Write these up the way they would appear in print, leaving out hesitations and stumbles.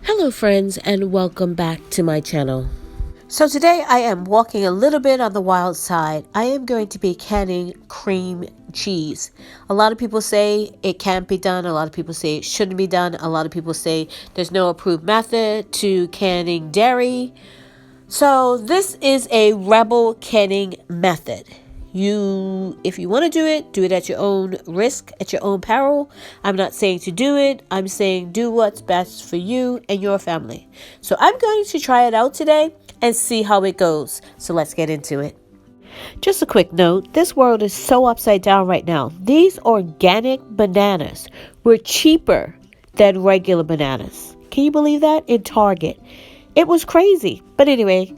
Hello friends, and welcome back to my channel. So today I am walking a little bit on the wild side. I am going to be canning cream cheese. A lot of people say it can't be done. A lot of people say it shouldn't be done. A lot of people say there's no approved method to canning dairy. So this is a rebel canning method. If you want to do it at your own risk, at your own peril. I'm not saying to do it. I'm saying do what's best for you and your family. So I'm going to try it out today and see how it goes. So let's get into it. Just a quick note, this world is so upside down right now. These organic bananas were cheaper than regular bananas. Can you believe that? In Target. It was crazy. But anyway,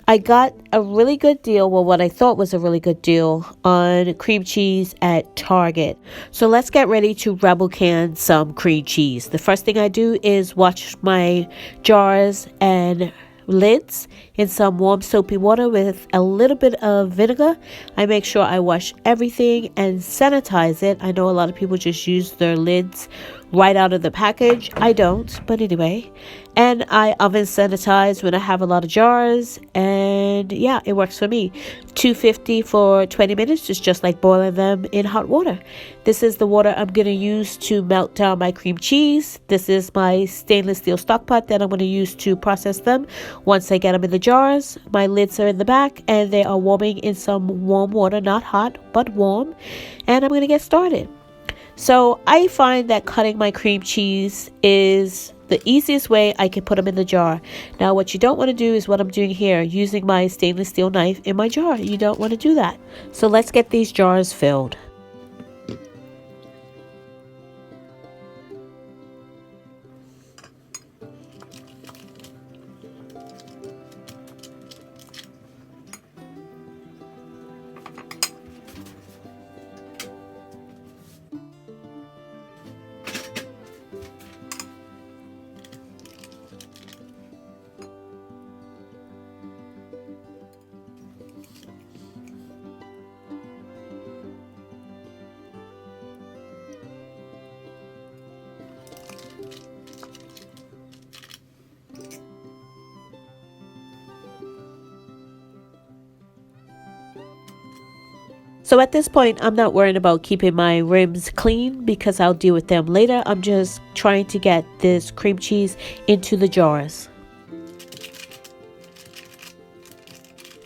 I got a really good deal, well, what I thought was a really good deal on cream cheese at Target. So let's get ready to rebel can some cream cheese. The first thing I do is wash my jars and lids in some warm soapy water with a little bit of vinegar. I make sure I wash everything and sanitize it. I know a lot of people just use their lids right out of the package. I don't, but anyway. And I oven sanitize when I have a lot of jars, and yeah, it works for me. 250 for 20 minutes is just like boiling them in hot water. This is the water I'm going to use to melt down my cream cheese. This is my stainless steel stock pot that I'm going to use to process them. Once I get them in the jars, my lids are in the back and they are warming in some warm water, not hot, but warm. And I'm going to get started. So I find that cutting my cream cheese is the easiest way I can put them in the jar. Now, what you don't want to do is what I'm doing here, using my stainless steel knife in my jar. You don't want to do that. So let's get these jars filled. So at this point, I'm not worrying about keeping my rims clean because I'll deal with them later. I'm just trying to get this cream cheese into the jars.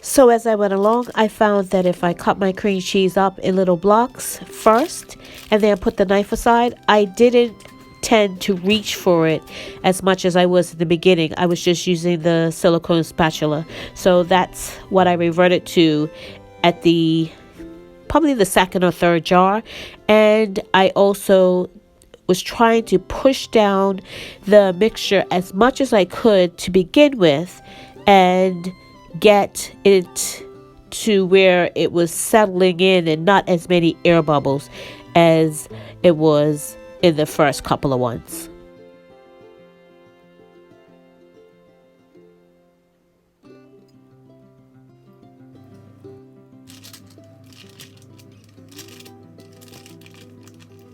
So as I went along, I found that if I cut my cream cheese up in little blocks first and then put the knife aside, I didn't tend to reach for it as much as I was in the beginning. I was just using the silicone spatula. So that's what I reverted to at probably the second or third jar. And I also was trying to push down the mixture as much as I could to begin with and get it to where it was settling in and not as many air bubbles as it was in the first couple of ones.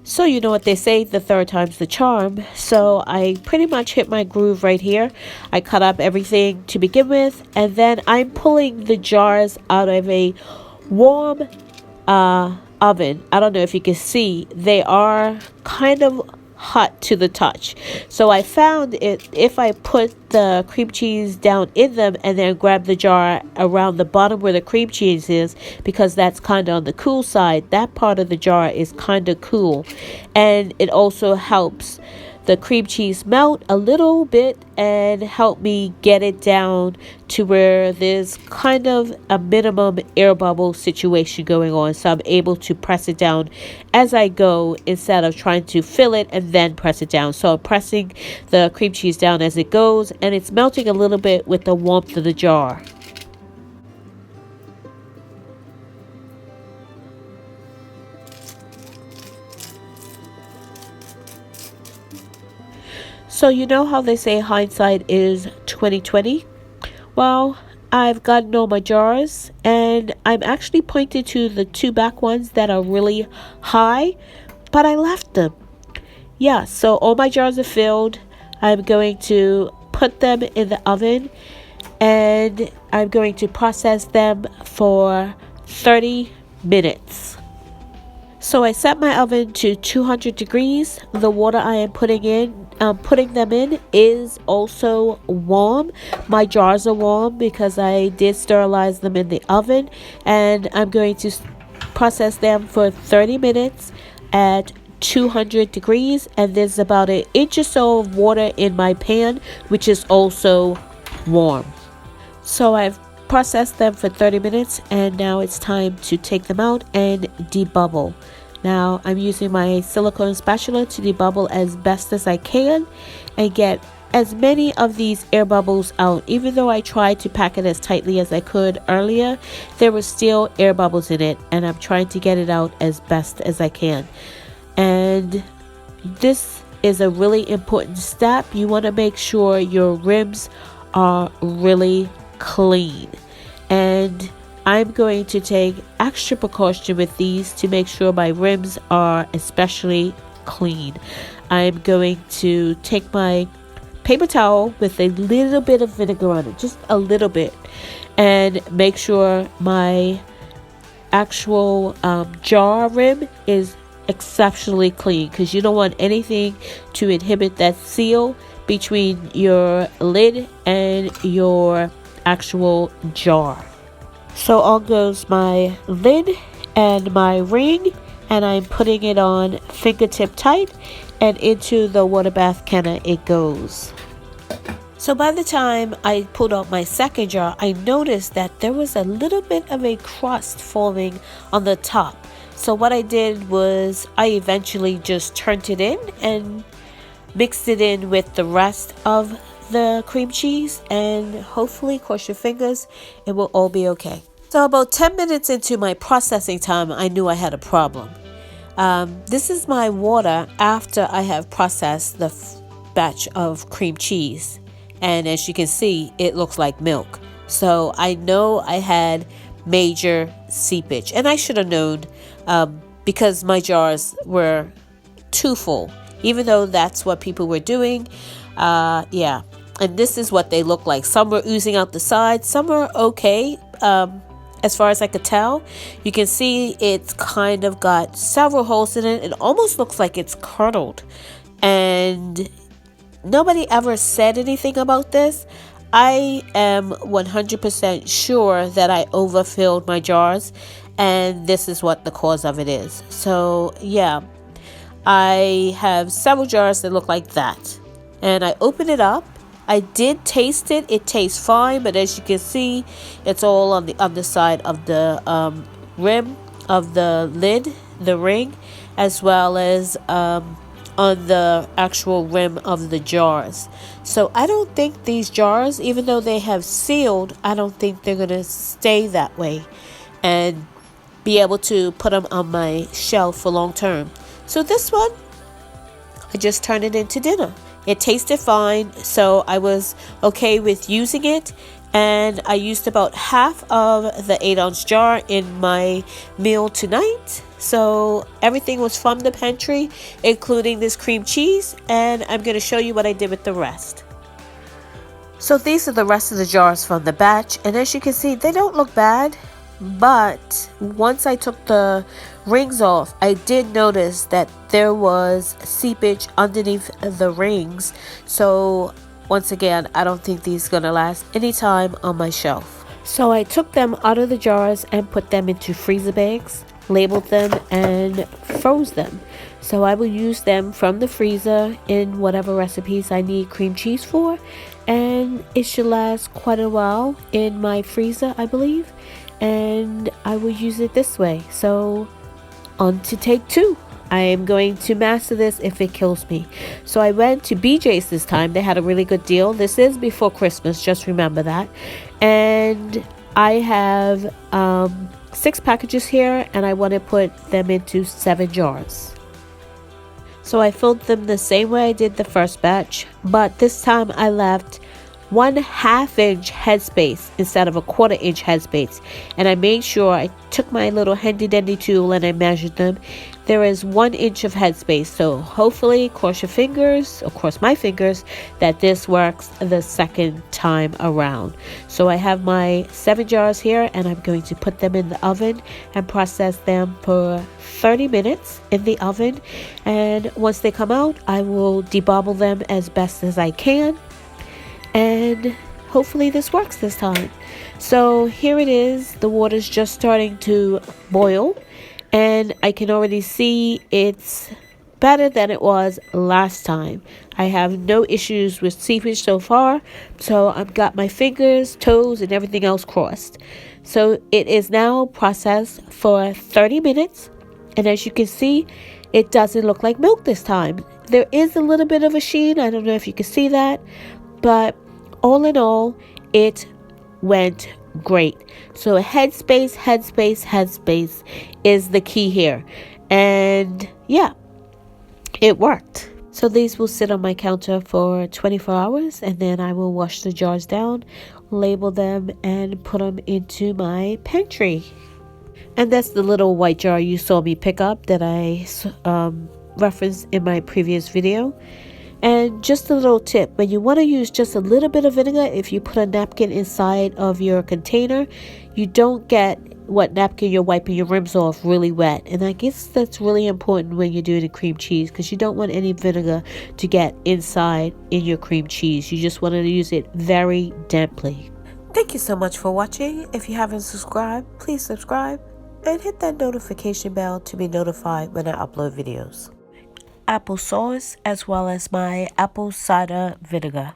So you know what they say, the third time's the charm. So I pretty much hit my groove right here. I cut up everything to begin with, and then I'm pulling the jars out of a warm oven. I don't know if you can see, they are kind of hot to the touch. So I found it, if I put the cream cheese down in them and then grab the jar around the bottom where the cream cheese is, because that's kind of on the cool side, that part of the jar is kind of cool, and it also helps the cream cheese melt a little bit and help me get it down to where there's kind of a minimum air bubble situation going on, so I'm able to press it down as I go instead of trying to fill it and then press it down. So I'm pressing the cream cheese down as it goes, and it's melting a little bit with the warmth of the jar. So you know how they say hindsight is 2020? Well, I've gotten all my jars, and I'm actually pointing to the two back ones that are really high, but I left them. Yeah, so all my jars are filled. I'm going to put them in the oven, and I'm going to process them for 30 minutes. So I set my oven to 200 degrees. The water I am putting them in is also warm. My jars are warm because I did sterilize them in the oven, and I'm going to process them for 30 minutes at 200 degrees, and there's about an inch or so of water in my pan, which is also warm. So I've processed them for 30 minutes, and now it's time to take them out and debubble. Now I'm using my silicone spatula to debubble as best as I can and get as many of these air bubbles out. Even though I tried to pack it as tightly as I could earlier, there were still air bubbles in it, and I'm trying to get it out as best as I can. And this is a really important step. You want to make sure your rims are really clean, and I'm going to take extra precaution with these to make sure my rims are especially clean. I'm going to take my paper towel with a little bit of vinegar on it, just a little bit, and make sure my actual jar rim is exceptionally clean, because you don't want anything to inhibit that seal between your lid and your actual jar. So on goes my lid and my ring, and I'm putting it on fingertip tight, and into the water bath canner it goes. So by the time I pulled out my second jar, I noticed that there was a little bit of a crust forming on the top. So what I did was I eventually just turned it in and mixed it in with the rest of the cream cheese, and hopefully, cross your fingers, it will all be okay. So about 10 minutes into my processing time, I knew I had a problem. This is my water after I have processed the batch of cream cheese, and as you can see, it looks like milk. So I know I had major seepage, and I should have known because my jars were too full, even though that's what people were doing. Yeah, and this is what they look like. Some were oozing out the sides, some were okay. As far as I could tell, you can see it's kind of got several holes in it. It almost looks like it's curdled, and nobody ever said anything about this. I am 100% sure that I overfilled my jars, and this is what the cause of it is. So yeah, I have several jars that look like that, and I open it up. I did taste it. It tastes fine, but as you can see, it's all on the underside of the rim of the lid, the ring, as well as on the actual rim of the jars. So I don't think these jars, even though they have sealed, I don't think they're going to stay that way and be able to put them on my shelf for long term. So this one, I just turned it into dinner. It tasted fine, so I was okay with using it, and I used about half of the 8-ounce jar in my meal tonight. So everything was from the pantry, including this cream cheese, and I'm going to show you what I did with the rest. So these are the rest of the jars from the batch, and as you can see, they don't look bad. But once I took the rings off, I did notice that there was seepage underneath the rings. So once again, I don't think these are going to last any time on my shelf. So I took them out of the jars and put them into freezer bags, labeled them, and froze them. So I will use them from the freezer in whatever recipes I need cream cheese for, and it should last quite a while in my freezer, I believe. And I will use it this way. So on to take 2. I am going to master this if it kills me. So I went to BJ's this time. They had a really good deal. This is before Christmas, just remember that. And I have 6 packages here, and I want to put them into 7 jars. So I filled them the same way I did the first batch, but this time I left 1/2 inch headspace instead of a 1/4 inch headspace, and I made sure I took my little handy dandy tool and I measured them. there is 1 inch of headspace. So hopefully, cross your fingers, or cross my fingers, that this works the second time around. So I have my 7 jars here, and I'm going to put them in the oven and process them for 30 minutes in the oven. And once they come out, I will debobble them as best as I can. And hopefully this works this time. So here it is. The water's just starting to boil, and I can already see it's better than it was last time. I have no issues with seepage so far, so I've got my fingers, toes, and everything else crossed. So it is now processed for 30 minutes, and as you can see, it doesn't look like milk this time. There is a little bit of a sheen. I don't know if you can see that, but all in all, it went great. So headspace, headspace, headspace is the key here. And yeah, it worked. So these will sit on my counter for 24 hours, and then I will wash the jars down, label them, and put them into my pantry. And that's the little white jar you saw me pick up that I referenced in my previous video. And just a little tip, when you want to use just a little bit of vinegar, if you put a napkin inside of your container, you don't get what napkin you're wiping your rims off really wet. And I guess that's really important when you're doing a cream cheese, because you don't want any vinegar to get inside in your cream cheese. You just want to use it very damply. Thank you so much for watching. If you haven't subscribed, please subscribe and hit that notification bell to be notified when I upload videos. Applesauce, as well as my apple cider vinegar.